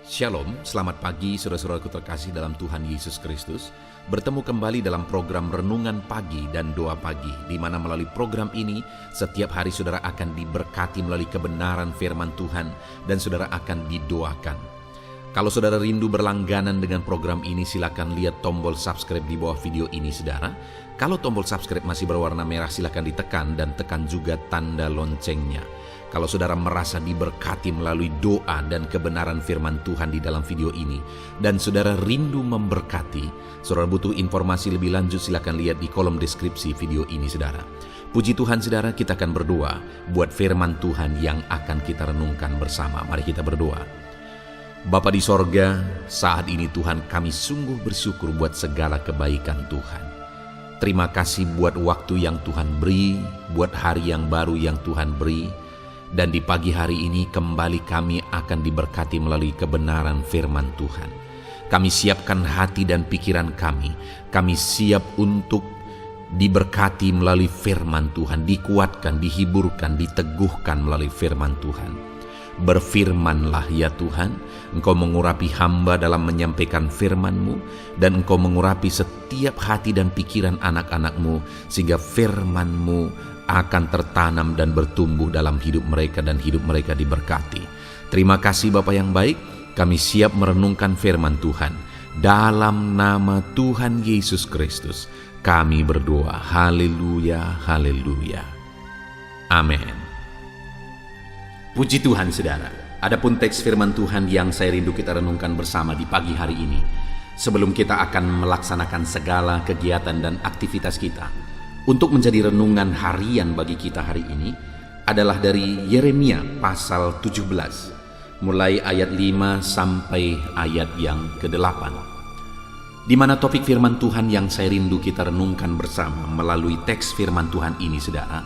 Shalom, selamat pagi saudara-saudaraku terkasih dalam Tuhan Yesus Kristus. Bertemu kembali dalam program Renungan Pagi dan Doa Pagi, di mana melalui program ini setiap hari saudara akan diberkati melalui kebenaran firman Tuhan dan saudara akan didoakan. Kalau saudara rindu berlangganan dengan program ini, silakan lihat tombol subscribe di bawah video ini saudara. Kalau tombol subscribe masih berwarna merah, silakan ditekan dan tekan juga tanda loncengnya. Kalau saudara merasa diberkati melalui doa dan kebenaran firman Tuhan di dalam video ini, dan saudara rindu memberkati, saudara butuh informasi lebih lanjut, silakan lihat di kolom deskripsi video ini saudara. Puji Tuhan saudara, kita akan berdoa buat firman Tuhan yang akan kita renungkan bersama. Mari kita berdoa. Bapa di sorga, saat ini Tuhan kami sungguh bersyukur buat segala kebaikan Tuhan. Terima kasih buat waktu yang Tuhan beri, buat hari yang baru yang Tuhan beri. Dan di pagi hari ini kembali kami akan diberkati melalui kebenaran firman Tuhan. Kami siapkan hati dan pikiran kami. Kami siap untuk diberkati melalui firman Tuhan, dikuatkan, dihiburkan, diteguhkan melalui firman Tuhan. Berfirmanlah ya Tuhan, Engkau mengurapi hamba dalam menyampaikan firman-Mu, dan Engkau mengurapi setiap hati dan pikiran anak-anak-Mu, sehingga firman-Mu akan tertanam dan bertumbuh dalam hidup mereka dan hidup mereka diberkati. Terima kasih Bapa yang baik, kami siap merenungkan firman Tuhan. Dalam nama Tuhan Yesus Kristus, kami berdoa. Haleluya, haleluya. Amin. Puji Tuhan saudara. Adapun teks firman Tuhan yang saya rindu kita renungkan bersama di pagi hari ini, sebelum kita akan melaksanakan segala kegiatan dan aktivitas kita, untuk menjadi renungan harian bagi kita hari ini adalah dari Yeremia pasal 17, mulai ayat 5 sampai ayat yang ke-8. Di mana topik firman Tuhan yang saya rindu kita renungkan bersama melalui teks firman Tuhan ini saudara,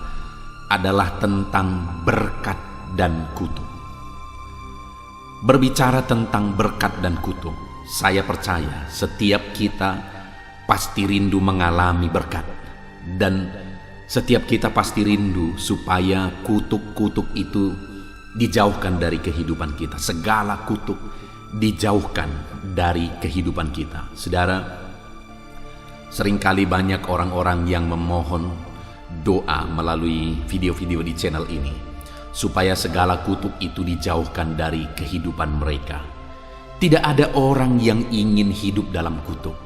adalah tentang berkat dan kutuk. Berbicara tentang berkat dan kutuk, saya percaya setiap kita pasti rindu mengalami berkat. Dan setiap kita pasti rindu supaya kutuk-kutuk itu dijauhkan dari kehidupan kita. Segala kutuk dijauhkan dari kehidupan kita. Saudara, seringkali banyak orang-orang yang memohon doa melalui video-video di channel ini, supaya segala kutuk itu dijauhkan dari kehidupan mereka. Tidak ada orang yang ingin hidup dalam kutuk.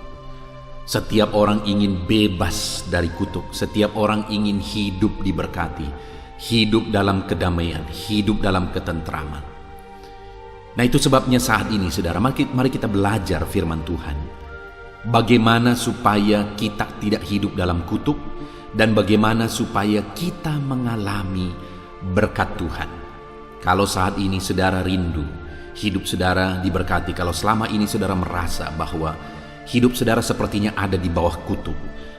Setiap orang ingin bebas dari kutuk. Setiap orang ingin hidup diberkati, hidup dalam kedamaian, hidup dalam ketentraman. Nah, itu sebabnya saat ini saudara, mari kita belajar firman Tuhan. Bagaimana supaya kita tidak hidup dalam kutuk, dan bagaimana supaya kita mengalami berkat Tuhan. Kalau saat ini saudara rindu hidup saudara diberkati, kalau selama ini saudara merasa bahwa hidup saudara sepertinya ada di bawah kutuk,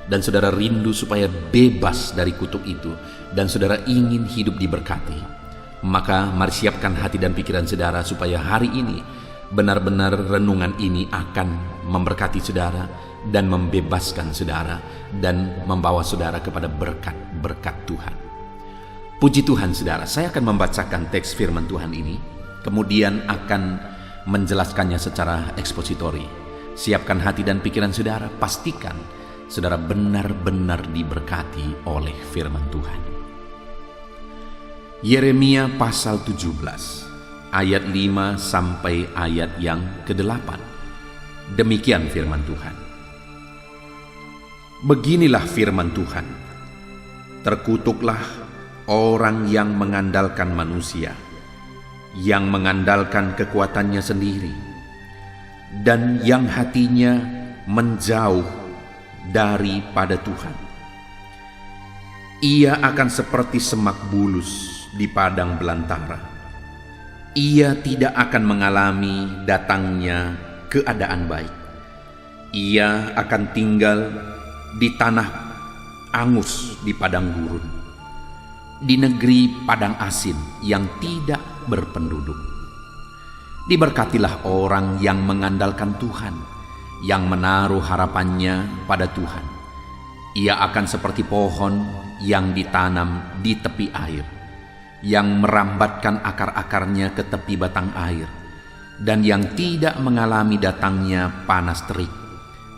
dan saudara rindu supaya bebas dari kutuk itu, dan saudara ingin hidup diberkati, maka mari siapkan hati dan pikiran saudara supaya hari ini benar-benar renungan ini akan memberkati saudara dan membebaskan saudara dan membawa saudara kepada berkat-berkat Tuhan. Puji Tuhan saudara, saya akan membacakan teks firman Tuhan ini, kemudian akan menjelaskannya secara ekspositori. Siapkan hati dan pikiran saudara, pastikan saudara benar-benar diberkati oleh firman Tuhan. Yeremia pasal 17, ayat 5 sampai ayat yang ke-8. Demikian firman Tuhan. Beginilah firman Tuhan. Terkutuklah orang yang mengandalkan manusia, yang mengandalkan kekuatannya sendiri, dan yang hatinya menjauh daripada Tuhan. Ia akan seperti semak bulus di padang belantara. Ia tidak akan mengalami datangnya keadaan baik. Ia akan tinggal di tanah angus di padang gurun, di negeri padang asin yang tidak berpenduduk. Diberkatilah orang yang mengandalkan Tuhan, yang menaruh harapannya pada Tuhan. Ia akan seperti pohon yang ditanam di tepi air, yang merambatkan akar-akarnya ke tepi batang air. dan yang tidak mengalami datangnya panas terik,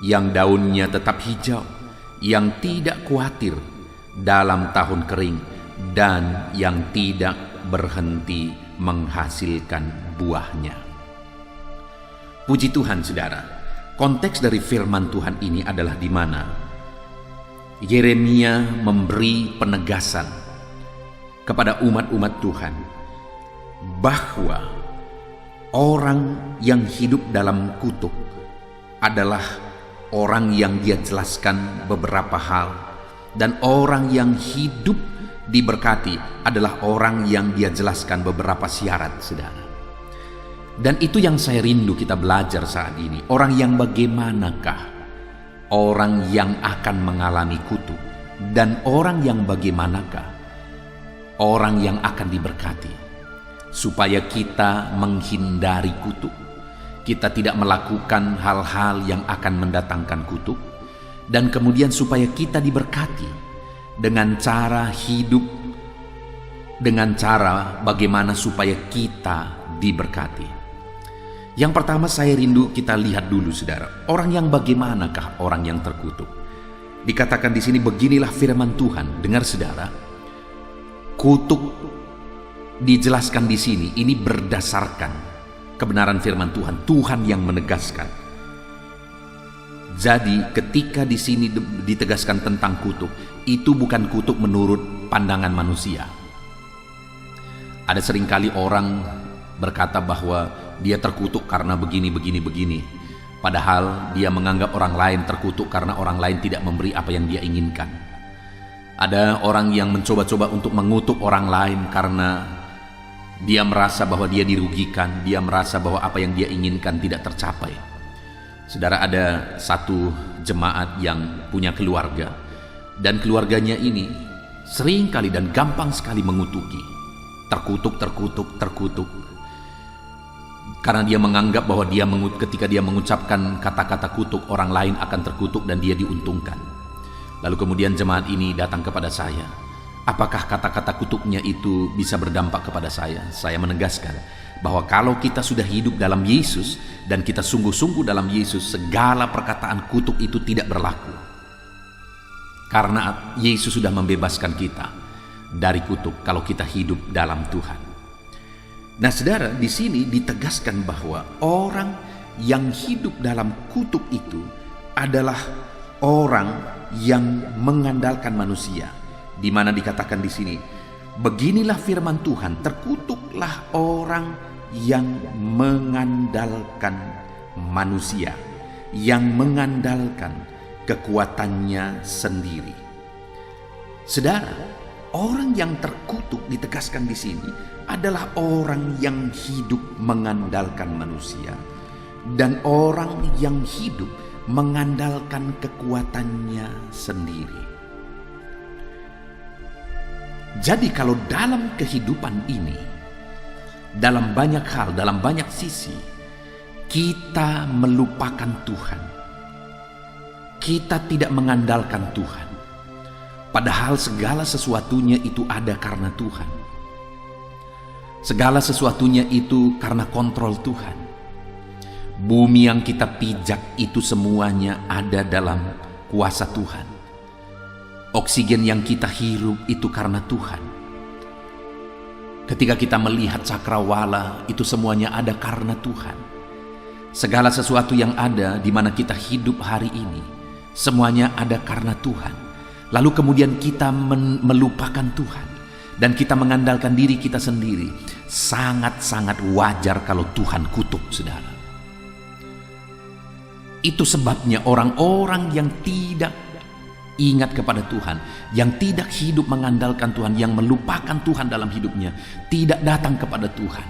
yang daunnya tetap hijau, yang tidak khawatir dalam tahun kering, dan yang tidak berhenti menghasilkan buahnya. Puji Tuhan, saudara. Konteks dari firman Tuhan ini adalah di mana Yeremia memberi penegasan kepada umat-umat Tuhan bahwa orang yang hidup dalam kutuk adalah orang yang dia jelaskan beberapa hal, dan orang yang hidup diberkati adalah orang yang dia jelaskan beberapa syarat, saudara. Dan itu yang saya rindu kita belajar saat ini. Orang yang bagaimanakah orang yang akan mengalami kutuk, dan orang yang bagaimanakah orang yang akan diberkati, supaya kita menghindari kutuk, kita tidak melakukan hal-hal yang akan mendatangkan kutuk, dan kemudian supaya kita diberkati dengan cara hidup, dengan cara bagaimana supaya kita diberkati. Yang pertama saya rindu kita lihat dulu, saudara, orang yang bagaimanakah orang yang terkutuk. Dikatakan di sini, beginilah firman Tuhan. Dengar, saudara, kutuk dijelaskan di sini ini berdasarkan kebenaran firman Tuhan. Tuhan yang menegaskan. Jadi ketika di sini ditegaskan tentang kutuk, itu bukan kutuk menurut pandangan manusia. Ada seringkali orang berkata bahwa dia terkutuk karena begini. Padahal dia menganggap orang lain terkutuk karena orang lain tidak memberi apa yang dia inginkan. Ada orang yang mencoba-coba untuk mengutuk orang lain karena dia merasa bahwa dia dirugikan, dia merasa bahwa apa yang dia inginkan tidak tercapai. Saudara, ada satu jemaat yang punya keluarga, dan keluarganya ini sering kali dan gampang sekali mengutuki. Terkutuk. Karena dia menganggap bahwa ketika dia mengucapkan kata-kata kutuk, orang lain akan terkutuk dan dia diuntungkan. Lalu kemudian jemaat ini datang kepada saya. Apakah kata-kata kutuknya itu bisa berdampak kepada saya? Saya menegaskan bahwa kalau kita sudah hidup dalam Yesus dan kita sungguh-sungguh dalam Yesus, segala perkataan kutuk itu tidak berlaku. Karena Yesus sudah membebaskan kita dari kutuk kalau kita hidup dalam Tuhan. Nah, saudara, di sini ditegaskan bahwa orang yang hidup dalam kutuk itu adalah orang yang mengandalkan manusia. Di mana dikatakan di sini, beginilah firman Tuhan, terkutuklah orang yang mengandalkan manusia, yang mengandalkan kekuatannya sendiri. Saudara, orang yang terkutuk ditegaskan di sini adalah orang yang hidup mengandalkan manusia, dan orang yang hidup mengandalkan kekuatannya sendiri. Jadi kalau dalam kehidupan ini, dalam banyak hal, dalam banyak sisi, kita melupakan Tuhan, kita tidak mengandalkan Tuhan, padahal segala sesuatunya itu ada karena Tuhan. Segala sesuatunya itu karena kontrol Tuhan. Bumi yang kita pijak itu semuanya ada dalam kuasa Tuhan. Oksigen yang kita hirup itu karena Tuhan. Ketika kita melihat cakrawala, itu semuanya ada karena Tuhan. Segala sesuatu yang ada di mana kita hidup hari ini, semuanya ada karena Tuhan. Lalu kemudian kita melupakan Tuhan dan kita mengandalkan diri kita sendiri. Sangat-sangat wajar kalau Tuhan kutuk, saudara. Itu sebabnya orang-orang yang tidak ingat kepada Tuhan, yang tidak hidup mengandalkan Tuhan, yang melupakan Tuhan dalam hidupnya, tidak datang kepada Tuhan.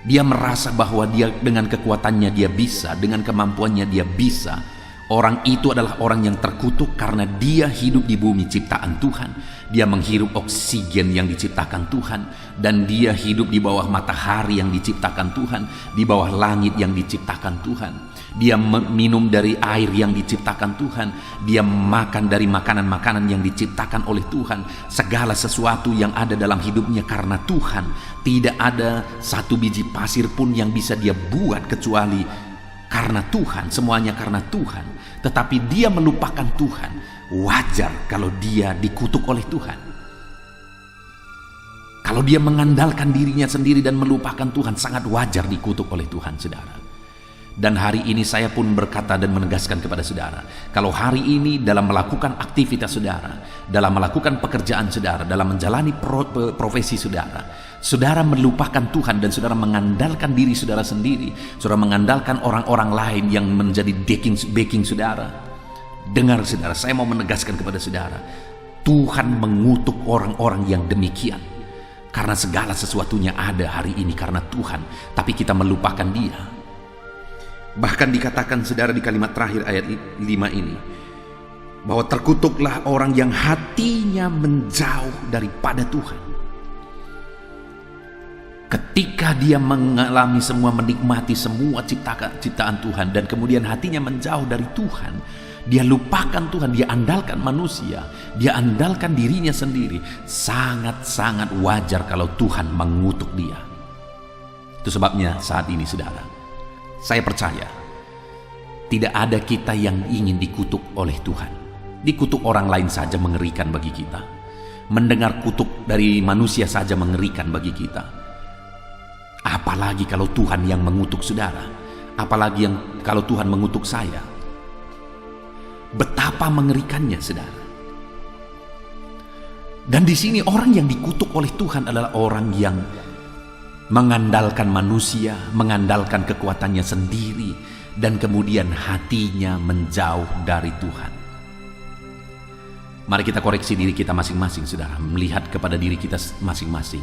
Dia merasa bahwa dia dengan kekuatannya dia bisa, dengan kemampuannya dia bisa Orang itu adalah orang yang terkutuk karena dia hidup di bumi ciptaan Tuhan. Dia menghirup oksigen yang diciptakan Tuhan, dan dia hidup di bawah matahari yang diciptakan Tuhan, di bawah langit yang diciptakan Tuhan. Dia minum dari air yang diciptakan Tuhan. Dia makan dari makanan-makanan yang diciptakan oleh Tuhan. Segala sesuatu yang ada dalam hidupnya karena Tuhan. Tidak ada satu biji pasir pun yang bisa dia buat kecuali karena Tuhan, semuanya karena Tuhan. Tetapi dia melupakan Tuhan. Wajar kalau dia dikutuk oleh Tuhan. Kalau dia mengandalkan dirinya sendiri dan melupakan Tuhan, sangat wajar dikutuk oleh Tuhan, saudara. Dan hari ini saya pun berkata dan menegaskan kepada saudara, kalau hari ini dalam melakukan aktivitas saudara, dalam melakukan pekerjaan saudara, dalam menjalani profesi saudara, saudara melupakan Tuhan dan saudara mengandalkan diri saudara sendiri, saudara mengandalkan orang-orang lain yang menjadi backing saudara. Dengar saudara, saya mau menegaskan kepada saudara, Tuhan mengutuk orang-orang yang demikian. Karena segala sesuatunya ada hari ini karena Tuhan, tapi kita melupakan Dia. Bahkan dikatakan saudara di kalimat terakhir ayat 5 ini, bahwa terkutuklah orang yang hatinya menjauh daripada Tuhan. Ketika dia mengalami semua, menikmati semua ciptaan Tuhan, dan kemudian hatinya menjauh dari Tuhan, dia lupakan Tuhan, dia andalkan manusia, dia andalkan dirinya sendiri. Sangat-sangat wajar kalau Tuhan mengutuk dia. Itu sebabnya saat ini saudara, saya percaya tidak ada kita yang ingin dikutuk oleh Tuhan. Dikutuk orang lain saja mengerikan bagi kita. Mendengar kutuk dari manusia saja mengerikan bagi kita. Apalagi kalau Tuhan yang mengutuk saudara. Apalagi kalau Tuhan mengutuk saya. Betapa mengerikannya saudara. Dan di sini orang yang dikutuk oleh Tuhan adalah orang yang mengandalkan manusia, mengandalkan kekuatannya sendiri, dan kemudian hatinya menjauh dari Tuhan. Mari kita koreksi diri kita masing-masing saudara, melihat kepada diri kita masing-masing.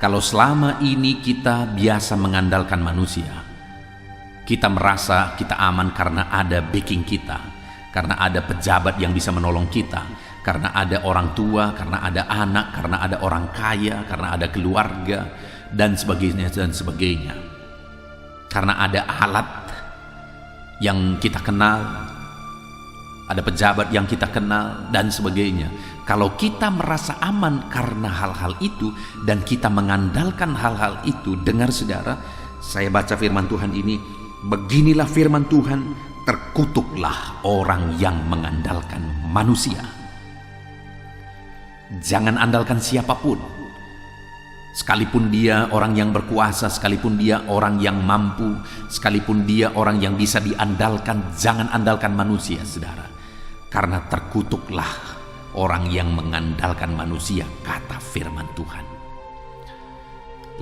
Kalau selama ini kita biasa mengandalkan manusia, kita merasa kita aman karena ada backing kita, karena ada pejabat yang bisa menolong kita, karena ada orang tua, karena ada anak, karena ada orang kaya, karena ada keluarga, dan sebagainya dan sebagainya. Karena ada alat yang kita kenal, ada pejabat yang kita kenal, dan sebagainya. Kalau kita merasa aman karena hal-hal itu dan kita mengandalkan hal-hal itu, dengar saudara, saya baca firman Tuhan ini, beginilah firman Tuhan, terkutuklah orang yang mengandalkan manusia. Jangan andalkan siapapun. Sekalipun dia orang yang berkuasa, sekalipun dia orang yang mampu, sekalipun dia orang yang bisa diandalkan, jangan andalkan manusia, saudara. Karena terkutuklah orang yang mengandalkan manusia, kata firman Tuhan.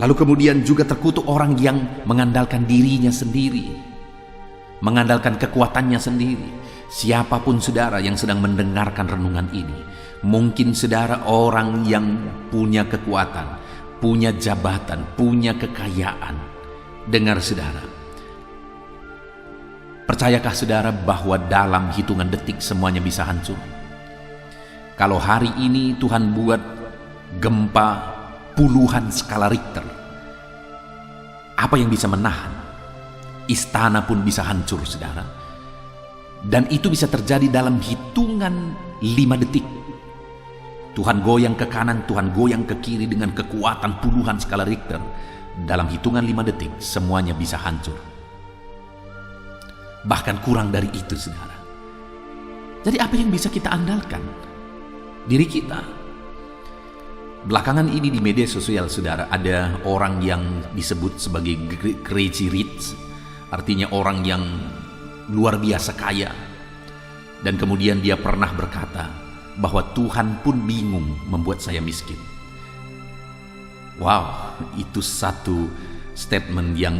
Lalu kemudian juga terkutuk orang yang mengandalkan dirinya sendiri, mengandalkan kekuatannya sendiri. Siapapun saudara yang sedang mendengarkan renungan ini, mungkin saudara orang yang punya kekuatan, punya jabatan, punya kekayaan. Dengar saudara, percayakah saudara bahwa dalam hitungan detik semuanya bisa hancur? Kalau hari ini Tuhan buat gempa puluhan skala Richter, apa yang bisa menahan? Istana pun bisa hancur saudara. Dan itu bisa terjadi dalam hitungan 5 detik. Tuhan goyang ke kanan, Tuhan goyang ke kiri dengan kekuatan puluhan skala Richter. Dalam hitungan 5 detik semuanya bisa hancur. Bahkan kurang dari itu saudara. Jadi apa yang bisa kita andalkan? Diri kita. Belakangan ini di media sosial saudara, ada orang yang disebut sebagai crazy rich. Artinya orang yang luar biasa kaya. Dan kemudian dia pernah berkata bahwa Tuhan pun bingung membuat saya miskin. Wow, itu satu statement yang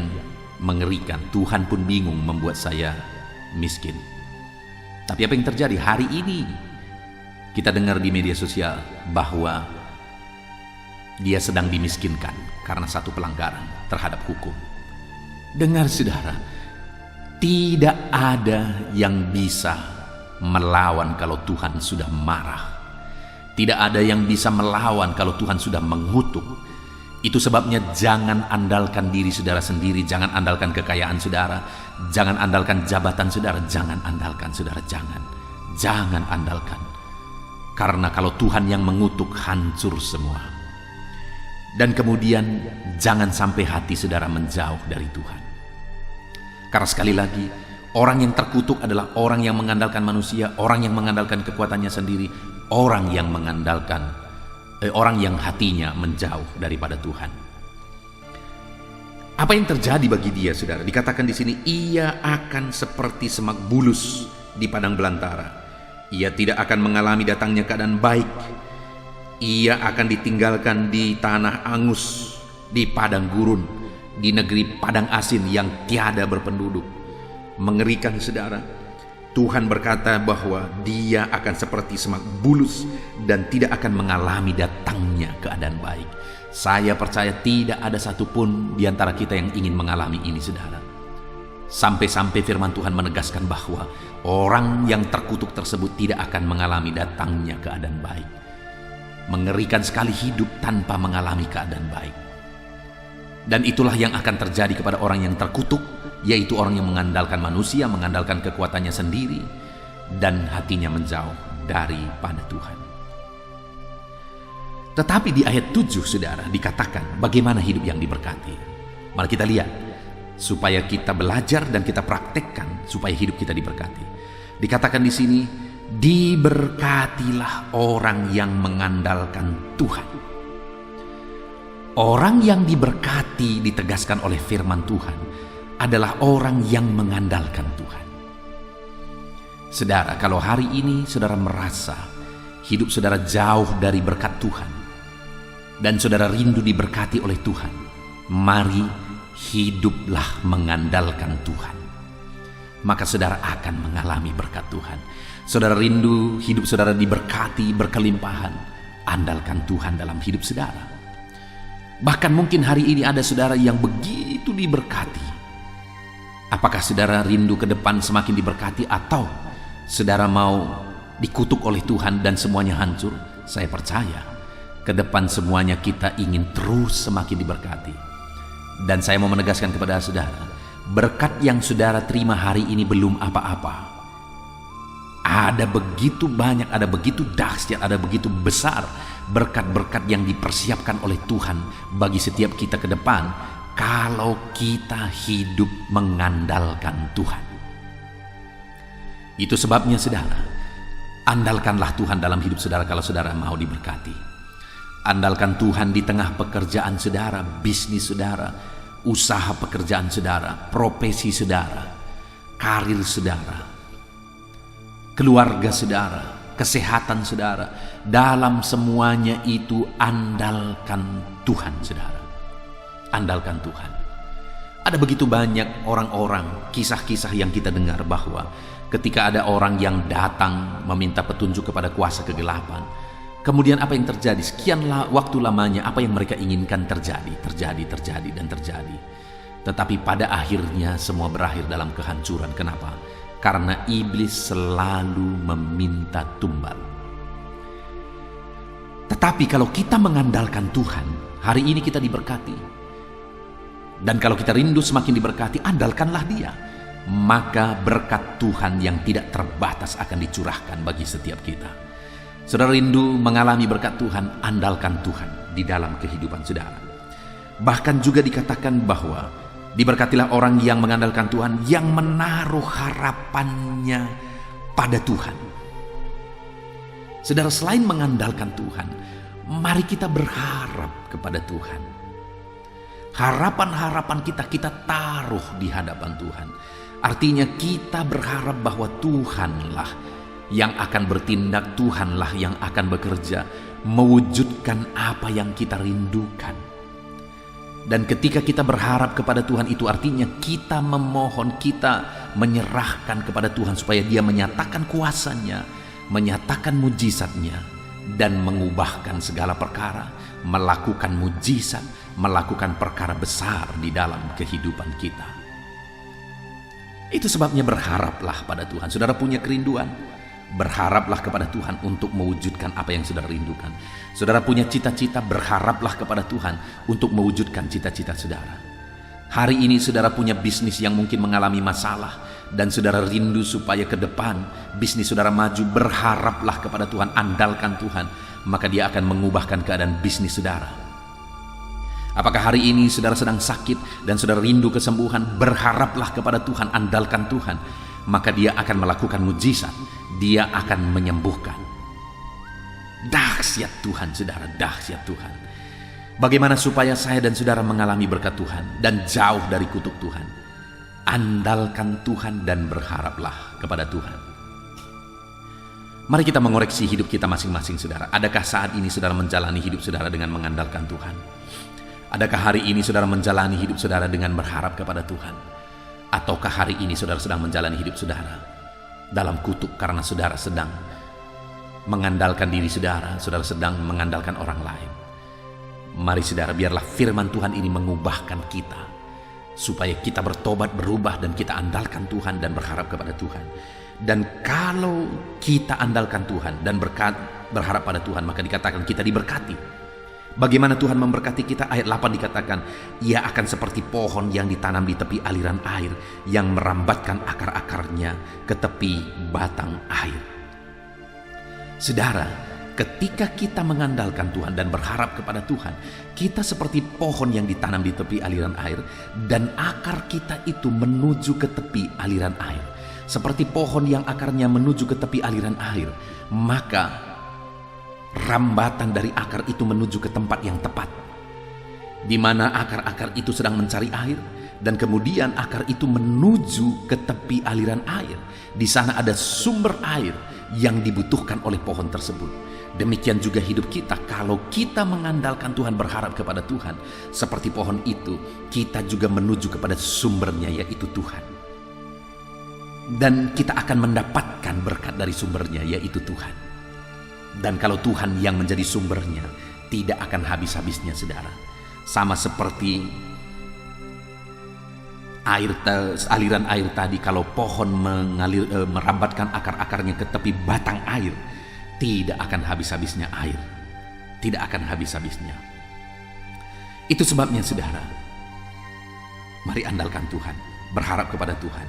mengerikan. Tuhan pun bingung membuat saya miskin. Tapi apa yang terjadi hari ini? Kita dengar di media sosial bahwa dia sedang dimiskinkan karena satu pelanggaran terhadap hukum. Dengar saudara, Tidak ada yang bisa melawan kalau Tuhan sudah marah. Tidak ada yang bisa melawan kalau Tuhan sudah mengutuk. Itu sebabnya jangan andalkan diri saudara sendiri, jangan andalkan kekayaan saudara, jangan andalkan jabatan saudara, jangan andalkan saudara, jangan andalkan. Karena kalau Tuhan yang mengutuk, hancur semua. Dan kemudian jangan sampai hati saudara menjauh dari Tuhan. Karena sekali lagi, orang yang terkutuk adalah orang yang mengandalkan manusia, orang yang mengandalkan kekuatannya sendiri, orang yang hatinya menjauh daripada Tuhan. Apa yang terjadi bagi dia, saudara? Dikatakan di sini, ia akan seperti semak bulus di padang belantara. Ia tidak akan mengalami datangnya keadaan baik. Ia akan ditinggalkan di tanah angus, di padang gurun, di negeri padang asin yang tiada berpenduduk. Mengerikan, saudara. Tuhan berkata bahwa dia akan seperti semak bulus dan tidak akan mengalami datangnya keadaan baik. Saya percaya tidak ada satupun di antara kita yang ingin mengalami ini, saudara. Sampai-sampai firman Tuhan menegaskan bahwa orang yang terkutuk tersebut tidak akan mengalami datangnya keadaan baik. Mengerikan sekali hidup tanpa mengalami keadaan baik. Dan itulah yang akan terjadi kepada orang yang terkutuk, yaitu orang yang mengandalkan manusia, mengandalkan kekuatannya sendiri, dan hatinya menjauh daripada Tuhan. Tetapi di ayat 7, saudara, dikatakan bagaimana hidup yang diberkati. Mari kita lihat, supaya kita belajar dan kita praktekkan, supaya hidup kita diberkati. Dikatakan di sini, diberkatilah orang yang mengandalkan Tuhan. Orang yang diberkati, ditegaskan oleh firman Tuhan, adalah orang yang mengandalkan Tuhan. Saudara, kalau hari ini saudara merasa hidup saudara jauh dari berkat Tuhan, dan saudara rindu diberkati oleh Tuhan, mari hiduplah mengandalkan Tuhan. Maka saudara akan mengalami berkat Tuhan. Saudara rindu hidup saudara diberkati, berkelimpahan, andalkan Tuhan dalam hidup saudara. Bahkan mungkin hari ini ada saudara yang begitu diberkati. Apakah saudara rindu ke depan semakin diberkati, atau saudara mau dikutuk oleh Tuhan dan semuanya hancur? Saya percaya ke depan semuanya kita ingin terus semakin diberkati. Dan saya mau menegaskan kepada saudara, berkat yang saudara terima hari ini belum apa-apa. Ada begitu banyak, ada begitu dahsyat, ada begitu besar berkat-berkat yang dipersiapkan oleh Tuhan bagi setiap kita ke depan, kalau kita hidup mengandalkan Tuhan. Itu sebabnya, saudara, andalkanlah Tuhan dalam hidup saudara kalau saudara mau diberkati. Andalkan Tuhan di tengah pekerjaan saudara, bisnis saudara, usaha pekerjaan saudara, profesi saudara, karir saudara, keluarga saudara, kesehatan saudara. Dalam semuanya itu andalkan Tuhan, saudara. Andalkan Tuhan. Ada begitu banyak orang-orang, kisah-kisah yang kita dengar bahwa ketika ada orang yang datang meminta petunjuk kepada kuasa kegelapan, kemudian apa yang terjadi? Sekian waktu lamanya apa yang mereka inginkan terjadi. Tetapi pada akhirnya semua berakhir dalam kehancuran. Kenapa? Karena iblis selalu meminta tumbal. Tetapi kalau kita mengandalkan Tuhan, hari ini kita diberkati. Dan kalau kita rindu semakin diberkati, andalkanlah Dia. Maka berkat Tuhan yang tidak terbatas akan dicurahkan bagi setiap kita. Saudara rindu mengalami berkat Tuhan, andalkan Tuhan di dalam kehidupan saudara. Bahkan juga dikatakan bahwa diberkatilah orang yang mengandalkan Tuhan, yang menaruh harapannya pada Tuhan. Saudara, selain mengandalkan Tuhan, mari kita berharap kepada Tuhan. Harapan-harapan kita taruh di hadapan Tuhan. Artinya kita berharap bahwa Tuhanlah yang akan bertindak, Tuhanlah yang akan bekerja, mewujudkan apa yang kita rindukan. Dan ketika kita berharap kepada Tuhan, itu artinya kita memohon, kita menyerahkan kepada Tuhan supaya Dia menyatakan kuasanya, menyatakan mujizatnya, dan mengubahkan segala perkara, melakukan mujizat, melakukan perkara besar di dalam kehidupan kita. Itu sebabnya berharaplah pada Tuhan. Saudara punya kerinduan, berharaplah kepada Tuhan untuk mewujudkan apa yang saudara rindukan. Saudara punya cita-cita, berharaplah kepada Tuhan untuk mewujudkan cita-cita saudara. Hari ini saudara punya bisnis yang mungkin mengalami masalah dan saudara rindu supaya ke depan bisnis saudara maju, berharaplah kepada Tuhan, andalkan Tuhan, maka Dia akan mengubahkan keadaan bisnis saudara. Apakah hari ini saudara sedang sakit dan saudara rindu kesembuhan, berharaplah kepada Tuhan, andalkan Tuhan, maka Dia akan melakukan mujizat, Dia akan menyembuhkan. Dahsyat Tuhan saudara, dahsyat Tuhan. Bagaimana supaya saya dan saudara mengalami berkat Tuhan dan jauh dari kutuk Tuhan? Andalkan Tuhan dan berharaplah kepada Tuhan. Mari kita mengoreksi hidup kita masing-masing saudara. Adakah saat ini saudara menjalani hidup saudara dengan mengandalkan Tuhan? Adakah hari ini saudara menjalani hidup saudara dengan berharap kepada Tuhan? Ataukah hari ini saudara sedang menjalani hidup saudara dalam kutuk karena saudara sedang mengandalkan diri saudara, saudara sedang mengandalkan orang lain? Mari saudara, biarlah firman Tuhan ini mengubahkan kita, supaya kita bertobat, berubah, dan kita andalkan Tuhan dan berharap kepada Tuhan. Dan kalau kita andalkan Tuhan dan berharap pada Tuhan, maka dikatakan kita diberkati. Bagaimana Tuhan memberkati kita? Ayat 8 dikatakan, Ia akan seperti pohon yang ditanam di tepi aliran air, yang merambatkan akar-akarnya ke tepi batang air. Saudara, ketika kita mengandalkan Tuhan dan berharap kepada Tuhan, kita seperti pohon yang ditanam di tepi aliran air, dan akar kita itu menuju ke tepi aliran air. Seperti pohon yang akarnya menuju ke tepi aliran air, maka rambatan dari akar itu menuju ke tempat yang tepat, di mana akar-akar itu sedang mencari air, dan kemudian akar itu menuju ke tepi aliran air. Di sana ada sumber air yang dibutuhkan oleh pohon tersebut. Demikian juga hidup kita, kalau kita mengandalkan Tuhan, berharap kepada Tuhan, seperti pohon itu, kita juga menuju kepada sumbernya, yaitu Tuhan. Dan kita akan mendapatkan berkat dari sumbernya, yaitu Tuhan. Dan kalau Tuhan yang menjadi sumbernya, tidak akan habis-habisnya saudara. Sama seperti aliran air tadi, kalau pohon merambatkan akar-akarnya ke tepi batang air, tidak akan habis-habisnya air, tidak akan habis-habisnya. Itu sebabnya saudara, mari andalkan Tuhan, berharap kepada Tuhan,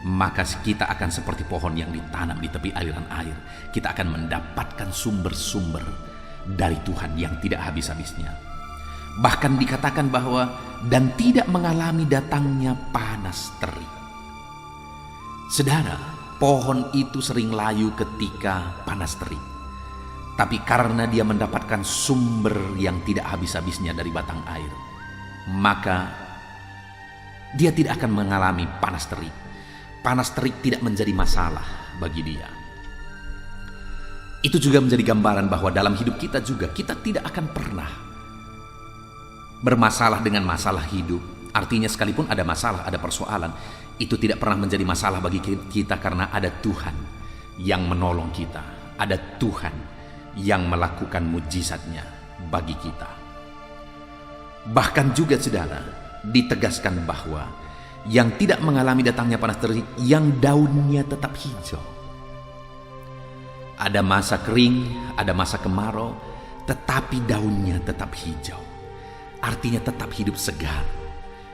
maka kita akan seperti pohon yang ditanam di tepi aliran air. Kita akan mendapatkan sumber-sumber dari Tuhan yang tidak habis-habisnya. Bahkan dikatakan bahwa dan tidak mengalami datangnya panas terik. Saudara, pohon itu sering layu ketika panas terik. Tapi karena dia mendapatkan sumber yang tidak habis-habisnya dari batang air, maka dia tidak akan mengalami panas terik. Panas terik tidak menjadi masalah bagi dia. Itu juga menjadi gambaran bahwa dalam hidup kita juga, kita tidak akan pernah bermasalah dengan masalah hidup. Artinya sekalipun ada masalah, ada persoalan, itu tidak pernah menjadi masalah bagi kita karena ada Tuhan yang menolong kita. Ada Tuhan yang melakukan mujizatnya bagi kita. Bahkan juga saudara, ditegaskan bahwa yang tidak mengalami datangnya panas terik, yang daunnya tetap hijau. Ada masa kering, ada masa kemarau, tetapi daunnya tetap hijau. Artinya tetap hidup segar.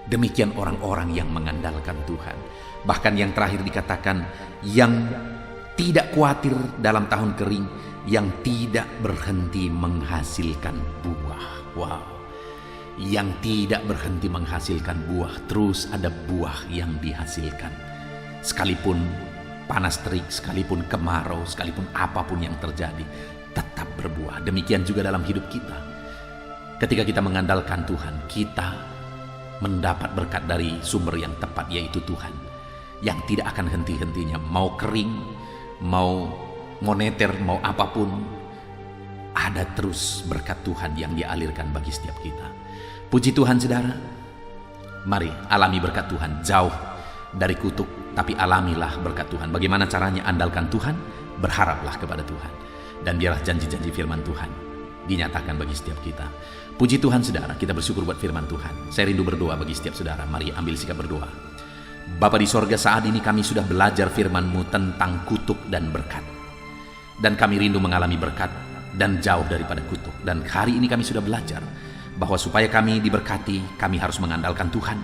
Demikian orang-orang yang mengandalkan Tuhan. Bahkan yang terakhir dikatakan, yang tidak khawatir dalam tahun kering, yang tidak berhenti menghasilkan buah. Wow. Yang tidak berhenti menghasilkan buah, terus ada buah yang dihasilkan. Sekalipun panas terik, sekalipun kemarau, sekalipun apapun yang terjadi, tetap berbuah. Demikian juga dalam hidup kita. Ketika kita mengandalkan Tuhan, kita mendapat berkat dari sumber yang tepat, yaitu Tuhan, yang tidak akan henti-hentinya. Mau kering, mau moneter, mau apapun, ada terus berkat Tuhan yang dialirkan bagi setiap kita. Puji Tuhan saudara. Mari alami berkat Tuhan, jauh dari kutuk, tapi alamilah berkat Tuhan. Bagaimana caranya? Andalkan Tuhan, berharaplah kepada Tuhan, dan biarlah janji-janji firman Tuhan dinyatakan bagi setiap kita. Puji Tuhan saudara, kita bersyukur buat firman Tuhan. Saya rindu berdoa bagi setiap saudara. Mari ambil sikap berdoa. Bapa di sorga, saat ini kami sudah belajar firman-Mu tentang kutuk dan berkat. Dan kami rindu mengalami berkat dan jauh daripada kutuk. Dan hari ini kami sudah belajar bahwa supaya kami diberkati, kami harus mengandalkan Tuhan.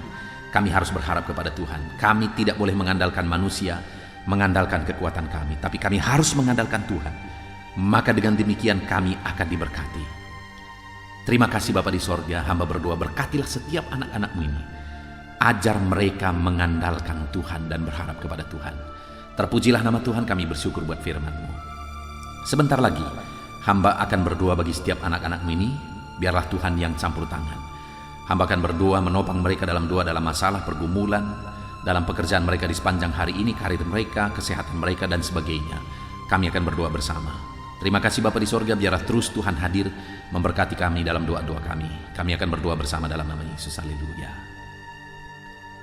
Kami harus berharap kepada Tuhan. Kami tidak boleh mengandalkan manusia, mengandalkan kekuatan kami, tapi kami harus mengandalkan Tuhan. Maka dengan demikian kami akan diberkati. Terima kasih Bapa di sorga, hamba berdoa berkatilah setiap anak-anak-Mu ini. Ajar mereka mengandalkan Tuhan dan berharap kepada Tuhan. Terpujilah nama Tuhan, kami bersyukur buat firman-Mu. Sebentar lagi, hamba akan berdoa bagi setiap anak-anak-Mu ini, biarlah Tuhan yang campur tangan. Hamba akan berdoa menopang mereka dalam doa, dalam masalah, pergumulan, dalam pekerjaan mereka di sepanjang hari ini, karir mereka, kesehatan mereka, dan sebagainya. Kami akan berdoa bersama. Terima kasih Bapa di sorga, biarlah terus Tuhan hadir memberkati kami dalam doa-doa kami. Kami akan berdoa bersama dalam nama Yesus. Haleluya.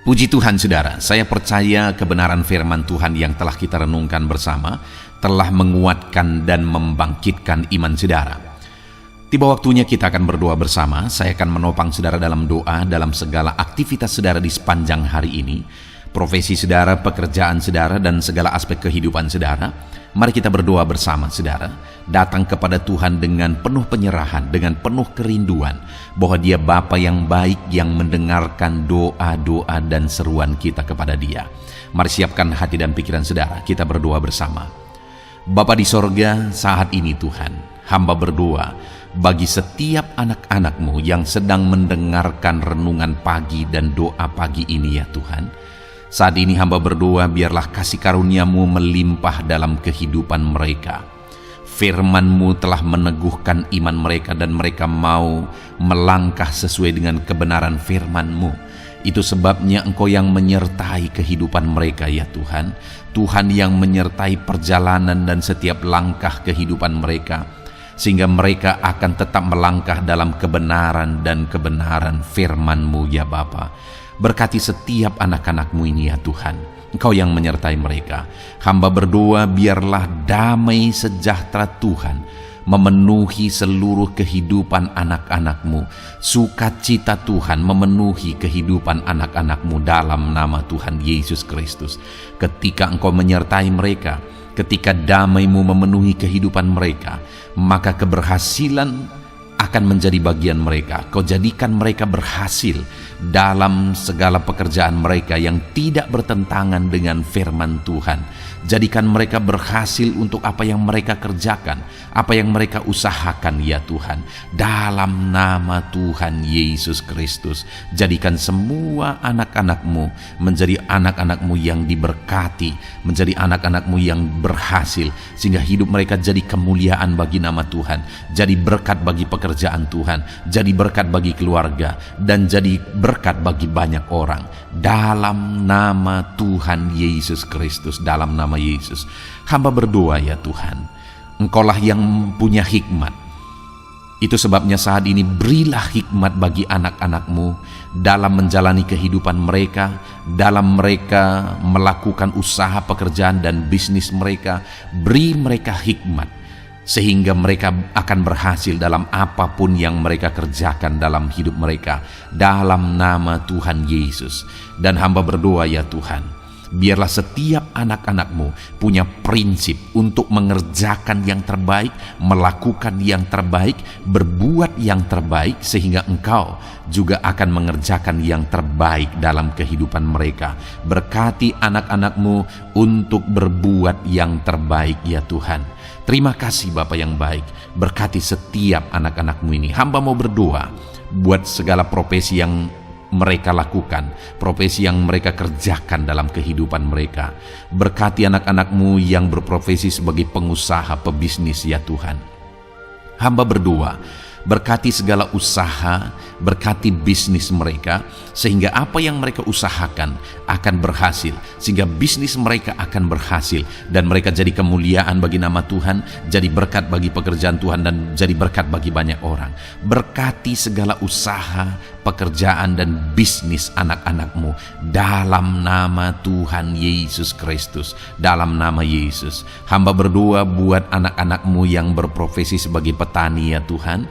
Puji Tuhan saudara, saya percaya kebenaran firman Tuhan yang telah kita renungkan bersama telah menguatkan dan membangkitkan iman saudara. Tiba waktunya kita akan berdoa bersama. Saya akan menopang saudara dalam doa dalam segala aktivitas saudara di sepanjang hari ini, profesi saudara, pekerjaan saudara, dan segala aspek kehidupan saudara. Mari kita berdoa bersama saudara, datang kepada Tuhan dengan penuh penyerahan, dengan penuh kerinduan bahwa Dia Bapa yang baik yang mendengarkan doa-doa dan seruan kita kepada Dia. Mari siapkan hati dan pikiran saudara, kita berdoa bersama. Bapa di sorga, saat ini Tuhan, hamba berdoa bagi setiap anak-anak-Mu yang sedang mendengarkan renungan pagi dan doa pagi ini ya Tuhan. Saat ini hamba berdoa biarlah kasih karunia-Mu melimpah dalam kehidupan mereka. Firman-Mu telah meneguhkan iman mereka dan mereka mau melangkah sesuai dengan kebenaran firman-Mu. Itu sebabnya Engkau yang menyertai kehidupan mereka ya Tuhan. Tuhan yang menyertai perjalanan dan setiap langkah kehidupan mereka, sehingga mereka akan tetap melangkah dalam kebenaran dan kebenaran firman-Mu ya Bapa. Berkati setiap anak-anak-Mu ini ya Tuhan. Engkau yang menyertai mereka. Hamba berdoa biarlah damai sejahtera Tuhan memenuhi seluruh kehidupan anak-anak-Mu. Sukacita Tuhan memenuhi kehidupan anak-anak-Mu dalam nama Tuhan Yesus Kristus. Ketika Engkau menyertai mereka, ketika damai-Mu memenuhi kehidupan mereka, maka keberhasilan akan menjadi bagian mereka. Kau jadikan mereka berhasil dalam segala pekerjaan mereka yang tidak bertentangan dengan firman Tuhan. Jadikan mereka berhasil untuk apa yang mereka kerjakan, apa yang mereka usahakan ya Tuhan. Dalam nama Tuhan Yesus Kristus, jadikan semua anak-anak-Mu menjadi anak-anak-Mu yang diberkati, menjadi anak-anak-Mu yang berhasil, sehingga hidup mereka jadi kemuliaan bagi nama Tuhan, jadi berkat bagi pekerjaan Tuhan, jadi berkat bagi keluarga, dan jadi berkat bagi banyak orang. Dalam nama Tuhan Yesus Kristus, dalam nama Yesus, hamba berdoa ya Tuhan, Engkaulah yang punya hikmat. Itu sebabnya saat ini berilah hikmat bagi anak-anak-Mu dalam menjalani kehidupan mereka, dalam mereka melakukan usaha pekerjaan dan bisnis mereka. Beri mereka hikmat sehingga mereka akan berhasil dalam apapun yang mereka kerjakan dalam hidup mereka, dalam nama Tuhan Yesus. Dan hamba berdoa ya Tuhan, biarlah setiap anak-anak-Mu punya prinsip untuk mengerjakan yang terbaik, melakukan yang terbaik, berbuat yang terbaik, sehingga Engkau juga akan mengerjakan yang terbaik dalam kehidupan mereka. Berkati anak-anak-Mu untuk berbuat yang terbaik ya Tuhan. Terima kasih Bapa yang baik, berkati setiap anak-anak-Mu ini. Hamba mau berdoa buat segala profesi yang mereka lakukan, profesi yang mereka kerjakan dalam kehidupan mereka. Berkati anak-anak-Mu yang berprofesi sebagai pengusaha, pebisnis ya Tuhan. Hamba berdoa, berkati segala usaha, berkati bisnis mereka, sehingga apa yang mereka usahakan akan berhasil, sehingga bisnis mereka akan berhasil, dan mereka jadi kemuliaan bagi nama Tuhan, jadi berkat bagi pekerjaan Tuhan, dan jadi berkat bagi banyak orang. Berkati segala usaha, pekerjaan, dan bisnis anak-anak-Mu dalam nama Tuhan Yesus Kristus, dalam nama Yesus. Hamba berdoa buat anak-anak-Mu yang berprofesi sebagai petani ya Tuhan.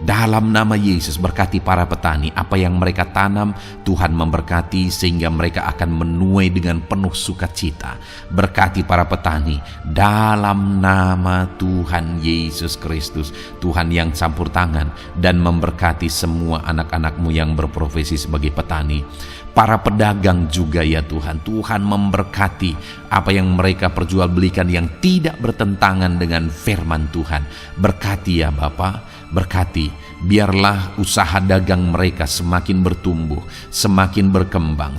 Dalam nama Yesus, berkati para petani. Apa yang mereka tanam, Tuhan memberkati sehingga mereka akan menuai dengan penuh sukacita. Berkati para petani dalam nama Tuhan Yesus Kristus, Tuhan yang campur tangan, dan memberkati semua anak-anak-Mu yang berprofesi sebagai petani. Para pedagang juga ya Tuhan, Tuhan memberkati apa yang mereka perjualbelikan yang tidak bertentangan dengan firman Tuhan. Berkati ya Bapa, berkati, biarlah usaha dagang mereka semakin bertumbuh, semakin berkembang,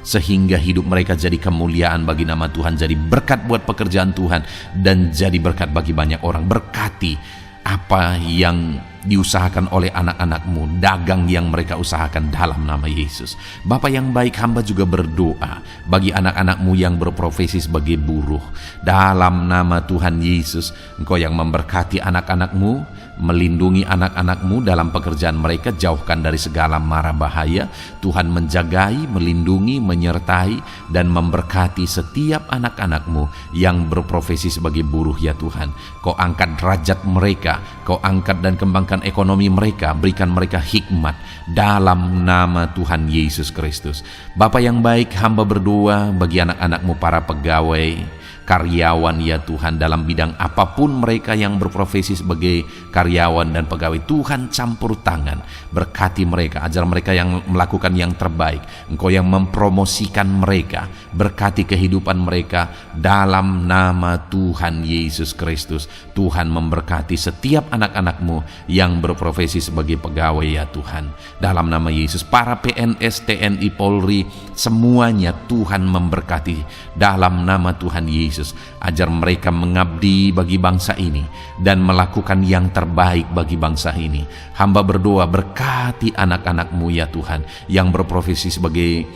sehingga hidup mereka jadi kemuliaan bagi nama Tuhan, jadi berkat buat pekerjaan Tuhan, dan jadi berkat bagi banyak orang. Berkati apa yang diusahakan oleh anak-anak-Mu, dagang yang mereka usahakan dalam nama Yesus. Bapa yang baik, hamba juga berdoa bagi anak-anak-Mu yang berprofesi sebagai buruh. Dalam nama Tuhan Yesus, Engkau yang memberkati anak-anak-Mu, melindungi anak-anak-Mu dalam pekerjaan mereka, jauhkan dari segala mara bahaya. Tuhan menjagai, melindungi, menyertai, dan memberkati setiap anak-anak-Mu yang berprofesi sebagai buruh ya Tuhan. Kau angkat derajat mereka, Kau angkat dan kembangkan ekonomi mereka, berikan mereka hikmat dalam nama Tuhan Yesus Kristus. Bapa yang baik, hamba berdoa bagi anak-anak-Mu para pegawai, karyawan ya Tuhan, dalam bidang apapun mereka yang berprofesi sebagai karyawan dan pegawai. Tuhan campur tangan, berkati mereka, ajar mereka yang melakukan yang terbaik. Engkau yang mempromosikan mereka, berkati kehidupan mereka dalam nama Tuhan Yesus Kristus. Tuhan memberkati setiap anak-anak-Mu yang berprofesi sebagai pegawai ya Tuhan, dalam nama Yesus. Para PNS, TNI, Polri, semuanya Tuhan memberkati dalam nama Tuhan Yesus. Ajar mereka mengabdi bagi bangsa ini dan melakukan yang terbaik bagi bangsa ini. Hamba berdoa, berkati anak-anak-Mu ya Tuhan yang berprofesi sebagai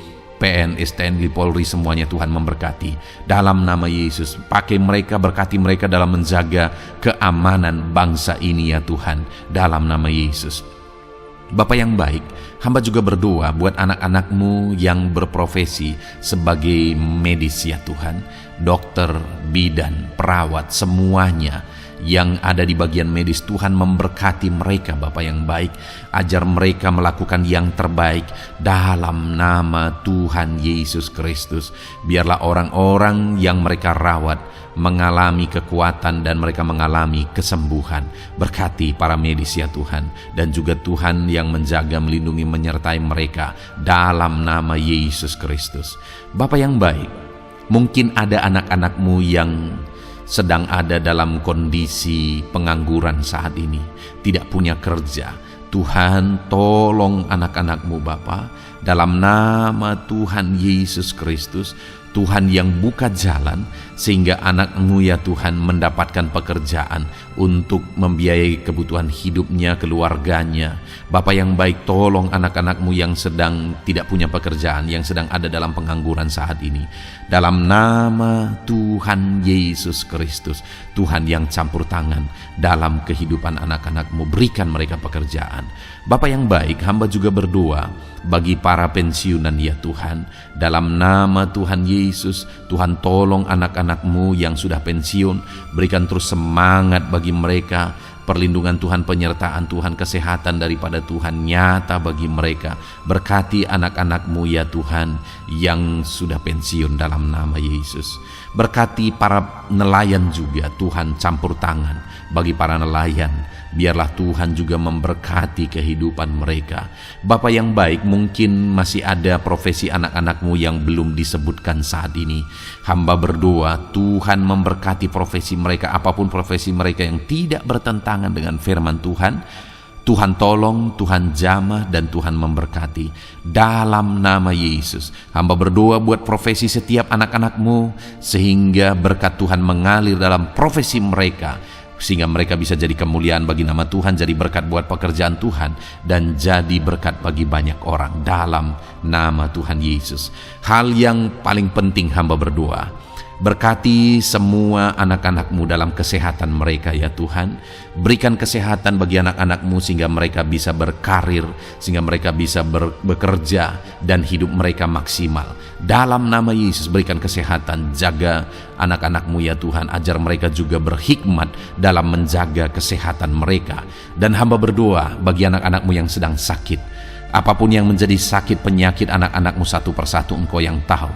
PNS, TNI, Polri, semuanya Tuhan memberkati dalam nama Yesus. Pakai mereka, berkati mereka dalam menjaga keamanan bangsa ini ya Tuhan, dalam nama Yesus. Bapa yang baik, hamba juga berdoa buat anak-anak-Mu yang berprofesi sebagai medis ya Tuhan, dokter, bidan, perawat, semuanya yang ada di bagian medis. Tuhan memberkati mereka Bapa yang baik, ajar mereka melakukan yang terbaik dalam nama Tuhan Yesus Kristus. Biarlah orang-orang yang mereka rawat mengalami kekuatan dan mereka mengalami kesembuhan. Berkati para medis ya Tuhan, dan juga Tuhan yang menjaga, melindungi, menyertai mereka dalam nama Yesus Kristus. Bapa yang baik, mungkin ada anak-anak-Mu yang sedang ada dalam kondisi pengangguran saat ini, tidak punya kerja. Tuhan, tolong anak-anak-Mu Bapa, dalam nama Tuhan Yesus Kristus. Tuhan yang buka jalan sehingga anak-Mu ya Tuhan mendapatkan pekerjaan untuk membiayai kebutuhan hidupnya, keluarganya. Bapa yang baik, tolong anak-anak-Mu yang sedang tidak punya pekerjaan, yang sedang ada dalam pengangguran saat ini. Dalam nama Tuhan Yesus Kristus, Tuhan yang campur tangan dalam kehidupan anak-anak-Mu, berikan mereka pekerjaan. Bapa yang baik, hamba juga berdoa bagi para pensiunan ya Tuhan, dalam nama Tuhan Yesus. Tuhan tolong anak-anak-Mu yang sudah pensiun, berikan terus semangat bagi mereka, perlindungan Tuhan, penyertaan Tuhan, kesehatan daripada Tuhan nyata bagi mereka. Berkati anak-anak-Mu ya Tuhan yang sudah pensiun dalam nama Yesus. Berkati para nelayan juga, Tuhan campur tangan bagi para nelayan. Biarlah Tuhan juga memberkati kehidupan mereka. Bapa yang baik, mungkin masih ada profesi anak-anak-Mu yang belum disebutkan saat ini. Hamba berdoa Tuhan memberkati profesi mereka, apapun profesi mereka yang tidak bertentangan dengan firman Tuhan. Tuhan tolong, Tuhan jamah, dan Tuhan memberkati dalam nama Yesus. Hamba berdoa buat profesi setiap anak-anak-Mu, sehingga berkat Tuhan mengalir dalam profesi mereka, sehingga mereka bisa jadi kemuliaan bagi nama Tuhan, jadi berkat buat pekerjaan Tuhan, dan jadi berkat bagi banyak orang dalam nama Tuhan Yesus. Hal yang paling penting hamba berdoa, Berkati semua anak-anak-Mu dalam kesehatan mereka ya Tuhan. Berikan kesehatan bagi anak-anak-Mu sehingga mereka bisa berkarir, sehingga mereka bisa bekerja dan hidup mereka maksimal. Dalam nama Yesus berikan kesehatan, jaga anak-anak-Mu ya Tuhan. Ajar mereka juga berhikmat dalam menjaga kesehatan mereka. Dan hamba berdoa bagi anak-anak-Mu yang sedang sakit. Apapun yang menjadi sakit penyakit anak-anak-Mu satu persatu Engkau yang tahu.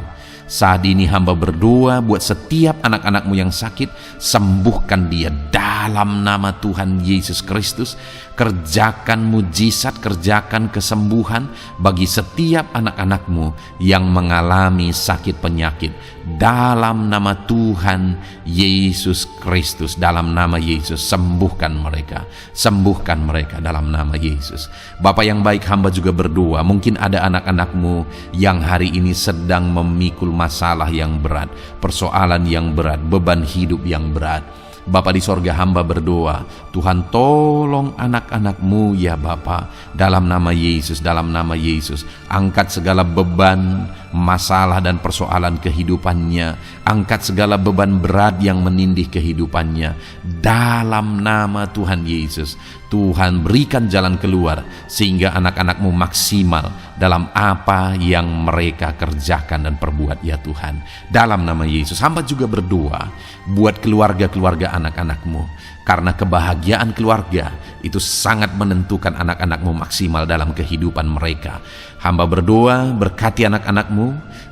Saat ini hamba berdoa buat setiap anak-anak-Mu yang sakit, sembuhkan dia dalam nama Tuhan Yesus Kristus. Kerjakan mujizat, kerjakan kesembuhan bagi setiap anak-anak-Mu yang mengalami sakit penyakit. Dalam nama Tuhan Yesus Kristus, dalam nama Yesus, sembuhkan mereka dalam nama Yesus. Bapa yang baik, hamba juga berdoa, mungkin ada anak-anak-Mu yang hari ini sedang memikul masalah yang berat, persoalan yang berat, beban hidup yang berat. Bapa di sorga, hamba berdoa, Tuhan tolong anak-anak-Mu ya Bapa, dalam nama Yesus, dalam nama Yesus. Angkat segala beban, masalah dan persoalan kehidupannya. Angkat segala beban berat yang menindih kehidupannya. Dalam nama Tuhan Yesus, Tuhan berikan jalan keluar sehingga anak-anak-Mu maksimal dalam apa yang mereka kerjakan dan perbuat ya Tuhan. Dalam nama Yesus, hamba juga berdoa buat keluarga-keluarga anak-anak-Mu, karena kebahagiaan keluarga itu sangat menentukan anak-anak-Mu maksimal dalam kehidupan mereka. Hamba berdoa, berkati anak-anak-Mu,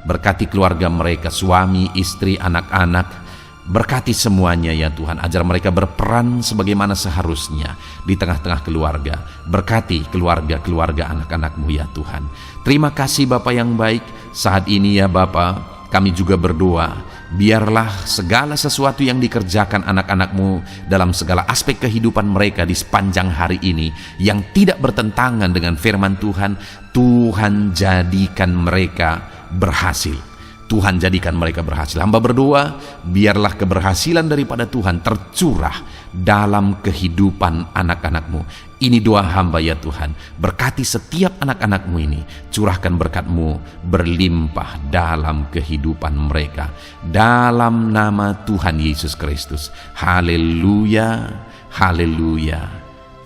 berkati keluarga mereka, suami, istri, anak-anak. Berkati semuanya ya Tuhan, ajar mereka berperan sebagaimana seharusnya di tengah-tengah keluarga. Berkati keluarga-keluarga anak-anak-Mu ya Tuhan. Terima kasih Bapa yang baik. Saat ini ya Bapa, kami juga berdoa, biarlah segala sesuatu yang dikerjakan anak-anak-Mu dalam segala aspek kehidupan mereka di sepanjang hari ini yang tidak bertentangan dengan firman Tuhan, Tuhan jadikan mereka berhasil. Tuhan jadikan mereka berhasil. Hamba berdoa, biarlah keberhasilan daripada Tuhan tercurah dalam kehidupan anak-anak-Mu. Ini doa hamba ya Tuhan. Berkati setiap anak-anak-Mu ini. Curahkan berkat-Mu berlimpah dalam kehidupan mereka. Dalam nama Tuhan Yesus Kristus. Haleluya, haleluya,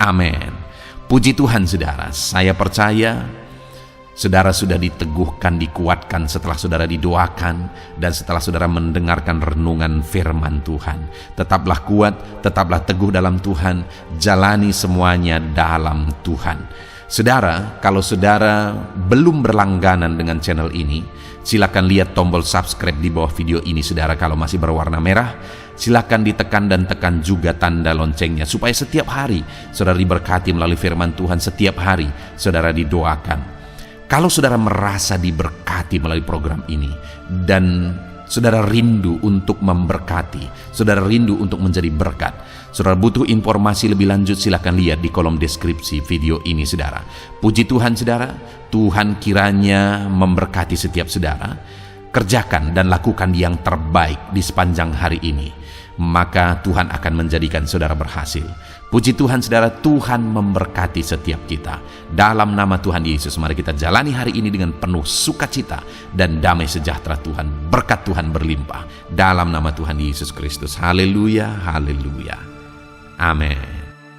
amin. Puji Tuhan saudara, saya percaya saudara sudah diteguhkan, dikuatkan setelah saudara didoakan dan setelah saudara mendengarkan renungan firman Tuhan. Tetaplah kuat, tetaplah teguh dalam Tuhan, jalani semuanya dalam Tuhan. Saudara, kalau saudara belum berlangganan dengan channel ini, silakan lihat tombol subscribe di bawah video ini. Saudara, kalau masih berwarna merah, silakan ditekan dan tekan juga tanda loncengnya supaya setiap hari saudara diberkati melalui firman Tuhan. Setiap hari saudara didoakan. Kalau saudara merasa diberkati melalui program ini dan saudara rindu untuk memberkati, saudara rindu untuk menjadi berkat, saudara butuh informasi lebih lanjut, silakan lihat di kolom deskripsi video ini saudara. Puji Tuhan saudara, Tuhan kiranya memberkati setiap saudara. Kerjakan dan lakukan yang terbaik di sepanjang hari ini, maka Tuhan akan menjadikan saudara berhasil. Puji Tuhan saudara, Tuhan memberkati setiap kita. Dalam nama Tuhan Yesus, mari kita jalani hari ini dengan penuh sukacita dan damai sejahtera Tuhan. Berkat Tuhan berlimpah. Dalam nama Tuhan Yesus Kristus. Haleluya, haleluya. Amin.